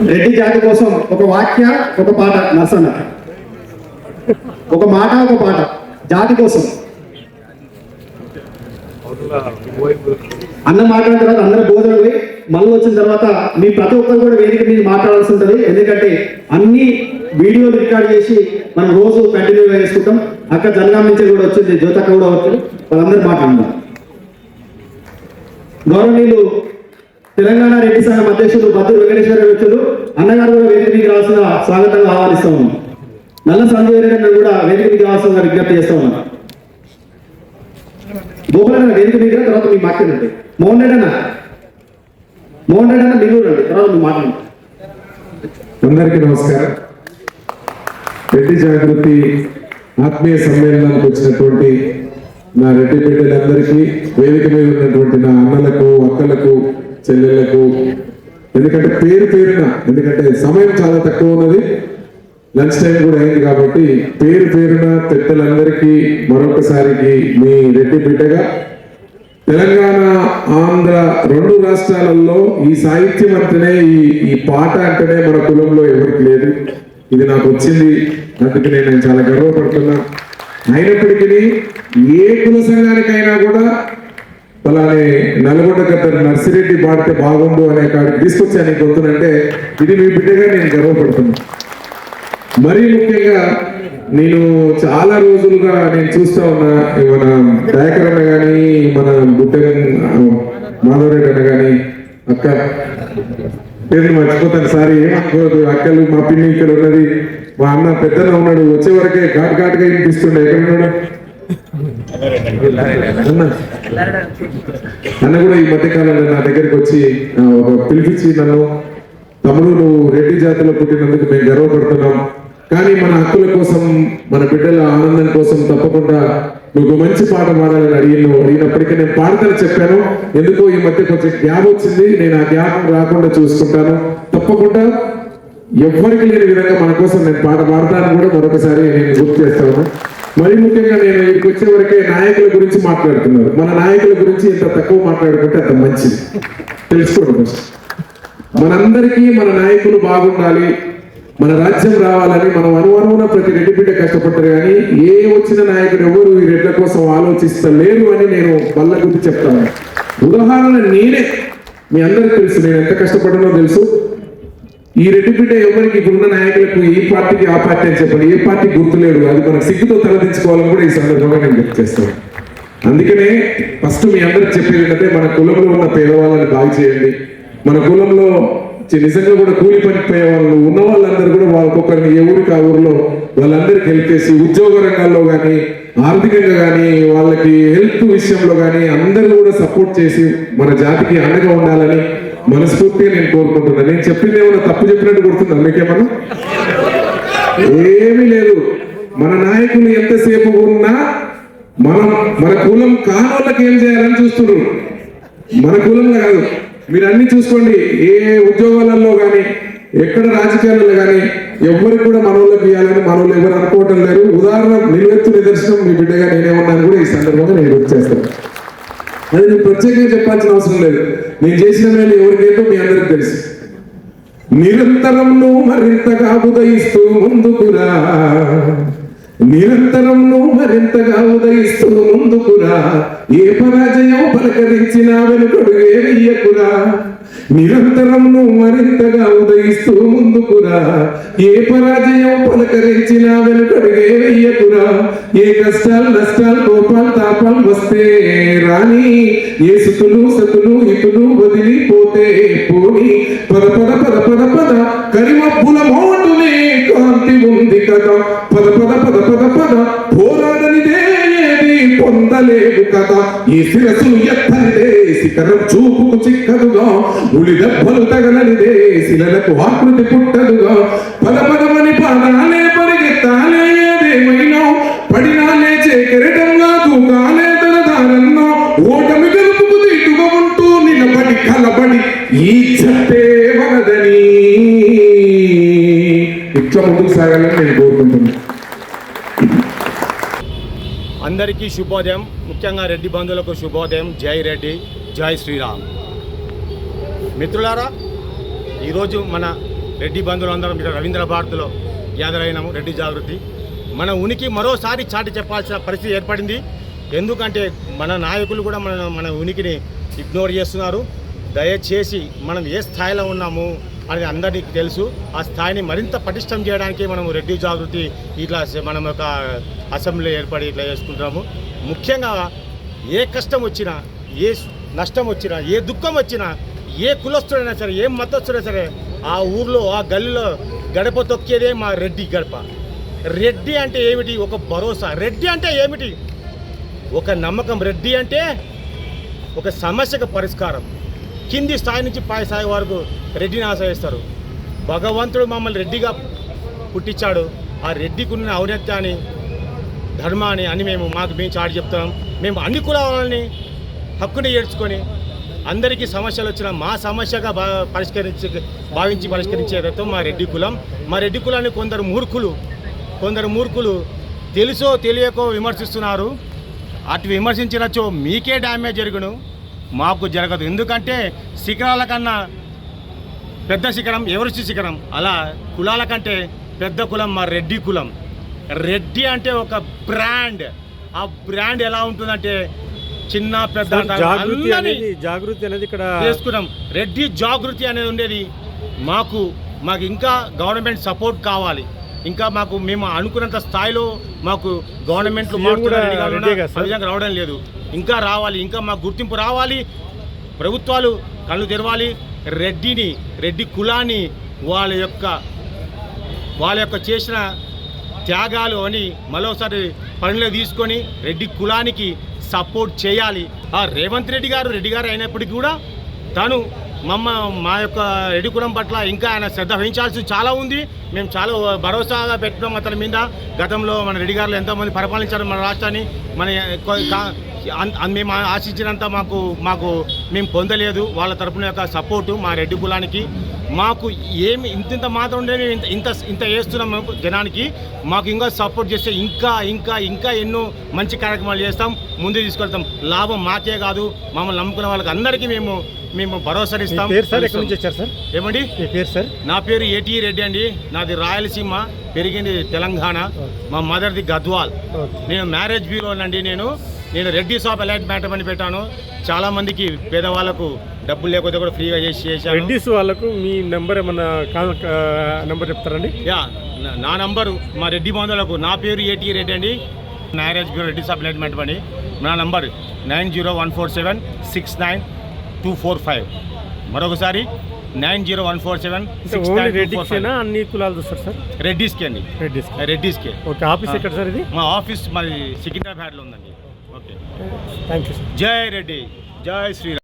రెడ్డి జాతి కోసం ఒక వాక్య ఒక పాట నర్సన్న, ఒక మాట ఒక పాట జాతి కోసం. అన్న మాట్లాడిన తర్వాత అందరూ భోజనం పోయి మళ్ళీ వచ్చిన తర్వాత మీ ప్రతి ఒక్కరు కూడా వేదిక మీద మాట్లాడాల్సి ఉంటుంది. ఎందుకంటే అన్ని వీడియోలు రికార్డ్ చేసి మనం రోజు కంటిన్యూగా చేసుకుంటాం. అక్క జనగాం నుంచి కూడా వచ్చింది, జ్యోతక్క కూడా వచ్చింది, వాళ్ళందరూ మాట్లాడుతున్నారు. గౌరవనీయులు తెలంగాణ రెడ్డి సంఘం అధ్యక్షులు బద్దూరు వెంకటేశ్వర వ్యక్తులు అన్నగారు కూడా వేదిక మీకు రావాల్సిన స్వాగతంగా ఆహ్వానిస్తూ ఉన్నాం. నల్ల సంజయ్ రెడ్డి కూడా వేదిక మీకు రావాల్సిన విజ్ఞప్తి చేస్తూ ఉన్నాం. గోపాలన్న వేదిక మీద తర్వాత మీ మాట్లాడండి. మోహన్ రెడ్డి అన్న మీరు రండి, తర్వాత మీ మాట్లాడండి. అందరికీ నమస్కారం. రెడ్డి జాగృతి ఆత్మీయ సమ్మేళనానికి వచ్చినటువంటి నా రెడ్డి బిడ్డలందరికీ, వేదిక మీద ఉన్నటువంటి నా అన్నలకు, అక్కలకు, చెల్లెళ్లకు, ఎందుకంటే పేరున, ఎందుకంటే సమయం చాలా తక్కువ ఉన్నది, లంచ్ టైం కూడా అయింది కాబట్టి పేరున పెద్దలందరికీ మరొకసారికి మీ రెడ్డి బిడ్డగా తెలంగాణ, ఆంధ్ర రెండు రాష్ట్రాలలో ఈ సాహిత్యం అంటేనే, ఈ పాట అంటేనే మన కులంలో ఎవరికి లేదు. ఇది నాకు వచ్చింది, అందుకు నేను చాలా గర్వపడుతున్నా. అయినప్పటికీ ఏ కుల సంఘానికైనా కూడా అలానే నల్గొండ గత నర్సిరెడ్డి పాడితే బాగుండు అనే కాడికి తీసుకొచ్చాను గొంతునంటే ఇది మీ బిడ్డగా నేను గర్వపడుతున్నా. మరీ ముఖ్యంగా నేను చాలా రోజులుగా నేను చూస్తా ఉన్నా, మన దయాకర్ అన్న కానీ, మన బుట్ట మాధవరెడ్డి అన్న కానీ, అక్క పేరు మర్చిపోతాను సారీ ఏమనుకోదు, అక్కలు మా పిన్ని ఇక్కడ ఉన్నది, మా అన్న పెద్దన ఉన్నాడు, వచ్చే వరకే ఘాటుగా వినిపిస్తుండే. ఎక్కడ ఉన్నాడు అన్న కూడా ఈ మధ్యకాలంలో నా దగ్గరికి వచ్చి పిలిపించి నన్ను, తమ్ముడు నువ్వు రెడ్డి జాతిలో పుట్టినందుకు మేము గర్వపడుతున్నాం, కానీ మన హక్కుల కోసం, మన బిడ్డల ఆనందం కోసం తప్పకుండా నువ్వు మంచి పాట పాడాలని అడిగినప్పటికీ నేను పాడతాను చెప్పాను. ఎందుకో ఈ మధ్య కొంచెం గ్యాప్ వచ్చింది, నేను ఆ గ్యాప్ రాకుండా చూసుకుంటాను. తప్పకుండా ఎవ్వరికి లేని విధంగా మన కోసం నేను పాట పాడతాను కూడా మరొకసారి నేను గుర్తు చేస్తాను. మరి ముఖ్యంగా నేను ఇక్కడికి వచ్చే వరకే నాయకుల గురించి మాట్లాడుతున్నారు. మన నాయకుల గురించి ఎంత తక్కువ మాట్లాడుకుంటే అంత మంచిది, తెలుసుకోండి. మనందరికీ మన నాయకులు బాగుండాలి, మన రాజ్యం రావాలని మనం అనువనువున ప్రతి రెడ్డి బిడ్డ కష్టపడ్డారు. కానీ ఏ వచ్చిన నాయకుడు ఎవరు ఈ రెడ్ల కోసం ఆలోచిస్తలేరు అని నేను బల్ల గురించి చెప్తాను. ఉదాహరణ నేనే, మీ అందరికీ తెలుసు నేను ఎంత కష్టపడ్డానో తెలుసు. ఈ రెడ్డి బిడ్డ ఎవరికి ఇప్పుడున్న నాయకులకు ఈ పార్టీకి ఆ పార్టీ అని చెప్పండి, ఏ పార్టీ గుర్తులేడు, అది మనకు సిగ్గుతో తలదించుకోవాలని కూడా ఈ సందర్భంగా నేను గుర్తు చేస్తాను. అందుకనే ఫస్ట్ మీ అందరికి చెప్పేది ఏంటంటే మన కులంలో ఉన్న పేదవాళ్ళని బాగు చేయండి. మన కులంలో నిజంగా కూడా కూలి పనికి పోయే వాళ్ళు ఉన్న వాళ్ళందరూ కూడా ఒక్కొక్కరిని ఏ ఊరికి ఆ ఊరిలో వాళ్ళందరికీ హెల్ప్ చేసి, ఉద్యోగ రంగాల్లో కానీ, ఆర్థికంగా కానీ, వాళ్ళకి హెల్త్ విషయంలో కానీ అందరూ కూడా సపోర్ట్ చేసి మన జాతికి అండగా ఉండాలని మనస్ఫూర్తిగా నేను కోరుకుంటున్నాను. నేను చెప్పింది ఏమన్నా తప్పు చెప్పినట్టు గుర్తుందా మీకేమన్నా? ఏమీ లేదు. మన నాయకులు ఎంతసేపు ఉన్నా మన కులం కానోళ్ళకి ఏం చేయాలని చూస్తున్నారు, మన కులంలో కాదు. మీరు అన్ని చూసుకోండి, ఏ ఉద్యోగాలలో కానీ, ఎక్కడ రాజకీయాలలో కానీ ఎవరికి కూడా మనోళ్ళకి ఇవ్వాలని మనోళ్ళు ఎవరు అనుకోవటం లేరు. ఉదాహరణ నిలువెత్తు నిదర్శనం మీ బిడ్డగా నేనేమన్నాను కూడా ఈ సందర్భంగా నేను గుర్తు చేస్తాను. అది నేను ప్రత్యేకంగా చెప్పాల్సిన అవసరం లేదు. నేను చేసిన మేలు ఎవరికేంటో మీ అందరికి తెలుసు. నిరంతరం నువ్వు మరింతగా ఉదయిస్తూ ముందుకురా, నిరంతరం నువ్వు మరింతగా ఉదయిస్తూ ముందుకురా, ఏ పరాజయం పలకరించినా వెనుకడుగే వెయ్యకురా. నిరంతరం నువ్వు మరింతగా ఉదయిస్తూ ముందుకురా, ఏ పరాజయం పలకరించినా వెనుకడుగే వెయ్యకురా. ఏ కష్టాలు నష్టాలు కోపాలు తాపాలు వస్తే రాని, ఏ సుతులు సతులు ఇతులు వదిలిపోతే పోని. పద పద పద పద పద కరిమబ్బుల మోటునే కాంతి ఉంది కదా, పద పద పద పద పద పోరాడనిదే ఏది పొందలేదు కదా. ఈ శిరసు ఎత్తనిదే శిఖరం చూపుకు చిక్కదుగా, ఉలి దెబ్బలు తగలనిదే శిలలకు ఆకృతి పుట్టదుగా. పద పదమని పాదాలే పరిగెత్తాలే ఏదేమైనా, పడినాలే చేకెరటంగా దూకాలే తన దారన్నో. ఓటమి గెలుపుకు తీటుగా ఉంటూ నిలబడి కలబడి ఈ జట్టే మనదని ఇట్లా ముందుకు సాగాలని నేను కోరుకుంటున్నాను. అందరికీ శుభోదయం. ముఖ్యంగా రెడ్డి బంధువులకు శుభోదయం. జై రెడ్డి, జై శ్రీరామ్. మిత్రులారా, ఈరోజు మన రెడ్డి బంధువులందరం ఇక్కడ రవీంద్ర భారతిలో గ్యాదర్ అయినాము. రెడ్డి జాగృతి మన ఉనికి మరోసారి చాటి చెప్పాల్సిన పరిస్థితి ఏర్పడింది. ఎందుకంటే మన నాయకులు కూడా మన ఉనికిని ఇగ్నోర్ చేస్తున్నారు. దయచేసి మనం ఏ స్థాయిలో ఉన్నాము అనేది అందరికీ తెలుసు. ఆ స్థాయిని మరింత పటిష్టం చేయడానికి మనం రెడ్డి జాగృతి ఇట్లా మనం ఒక అసెంబ్లీ ఏర్పడి ఇట్లా చేసుకుంటున్నాము. ముఖ్యంగా ఏ కష్టం వచ్చినా, ఏ నష్టం వచ్చినా, ఏ దుఃఖం వచ్చినా, ఏ కులస్తుడైనా సరే, ఏ మతస్థుడైనా సరే, ఆ ఊర్లో ఆ గల్లీలో గడప తొక్కేదే మా రెడ్డి గడప. రెడ్డి అంటే ఏమిటి? ఒక భరోసా. రెడ్డి అంటే ఏమిటి? ఒక నమ్మకం. రెడ్డి అంటే ఒక సమస్యకు పరిష్కారం. కింది స్థాయి నుంచి పై స్థాయి వరకు రెడ్డిని ఆశ్రయిస్తారు. భగవంతుడు మమ్మల్ని రెడ్డిగా పుట్టించాడు. ఆ రెడ్డికి ఉన్న ఔన్నత్యాన్ని, ధర్మాన్ని అని మేము చాటి చెప్తున్నాం. మేము అన్ని కులాలని హక్కుని ఏడ్చుకొని అందరికీ సమస్యలు వచ్చినా మా సమస్యగా భావించి పరిష్కరించేదతో మా రెడ్డి కులం. మా రెడ్డి కులాన్ని కొందరు మూర్ఖులు తెలుసో తెలియకో విమర్శిస్తున్నారు. అటు విమర్శించినచో మీకే డ్యామేజ్ జరుగును, మాకు జరగదు. ఎందుకంటే శిఖరాల కన్నా పెద్ద శిఖరం ఎవరెస్ట్ శిఖరం. అలా కులాల కంటే పెద్ద కులం మా రెడ్డి కులం. రెడ్డి అంటే ఒక బ్రాండ్. ఆ బ్రాండ్ ఎలా ఉంటుందంటే చిన్న పెద్ద జాగృతి అనేది ఇక్కడ చేసుకున్నాం. రెడ్డి జాగృతి అనేది ఉండేది. మాకు ఇంకా గవర్నమెంట్ సపోర్ట్ కావాలి. ఇంకా మేము అనుకున్నంత స్థాయిలో మాకు గవర్నమెంట్ రావడం లేదు. ఇంకా రావాలి. ఇంకా మాకు గుర్తింపు రావాలి. ప్రభుత్వాలు కళ్ళు తెరవాలి. రెడ్డి కులాన్ని వాళ్ళ యొక్క చేసిన త్యాగాలు అని మరోసారి పనిలో తీసుకొని రెడ్డి కులానికి సపోర్ట్ చేయాలి. రేవంత్ రెడ్డి గారు అయినప్పటికీ కూడా తను మా యొక్క రెడ్డి కులం పట్ల ఇంకా ఆయన శ్రద్ధ వహించాల్సి చాలా ఉంది. మేము చాలా భరోసాగా పెట్టడం అతని మీద. గతంలో మన రెడ్డి గారు ఎంతోమంది పరిపాలించారు మన రాష్ట్రాన్ని. మేము ఆశించినంత మేము పొందలేదు. వాళ్ళ తరపున యొక్క సపోర్టు మా రెడ్డి కులానికి. మాకు ఏమి ఇంత మాత్రం ఉండే ఇంత వేస్తున్నాం జనానికి. మాకు ఇంకా సపోర్ట్ చేస్తే ఇంకా ఎన్నో మంచి కార్యక్రమాలు చేస్తాం, ముందు తీసుకెళ్తాం. లాభం మాకే కాదు, మమ్మల్ని నమ్ముకున్న వాళ్ళకి అందరికీ మేము భరోసా ఇస్తాం. ఏమండి పేరు సార్? నా పేరు ఏటీ రెడ్డి అండి. నాది రాయలసీమ, పెరిగింది తెలంగాణ. మా మదర్ది గద్వాల్. నేను మ్యారేజ్ బ్యూరోనండి. నేను రెడ్డి షాప్ అలాట్మెంట్ అని పెట్టాను. చాలా మందికి పేదవాళ్ళకు డబ్బులు లేకపోతే కూడా ఫ్రీగా చేశాను. రెడ్డిస్ వాళ్ళకు మీ నెంబర్ ఏమన్నా నెంబర్ చెప్తారండి? నా నంబరు మా రెడ్డి బంధువులకు, నా పేరు ఏటీ రెడ్డి అండి. Marriage bureau Reddy shop allotment అని. నా నంబర్ 9014769245. మరొకసారి 9014769245. అన్ని కులాలు చూస్తారు సార్? రెడ్డిస్కి అండి. రెడ్డిస్కే. ఓకే. ఆఫీస్ ఎక్కడ సార్ ఇది? మా ఆఫీస్ మరి సికింద్రాబాద్లో ఉందండి. ఓకే. Thank you sir. జై రెడ్డి, జై శ్రీరామ్.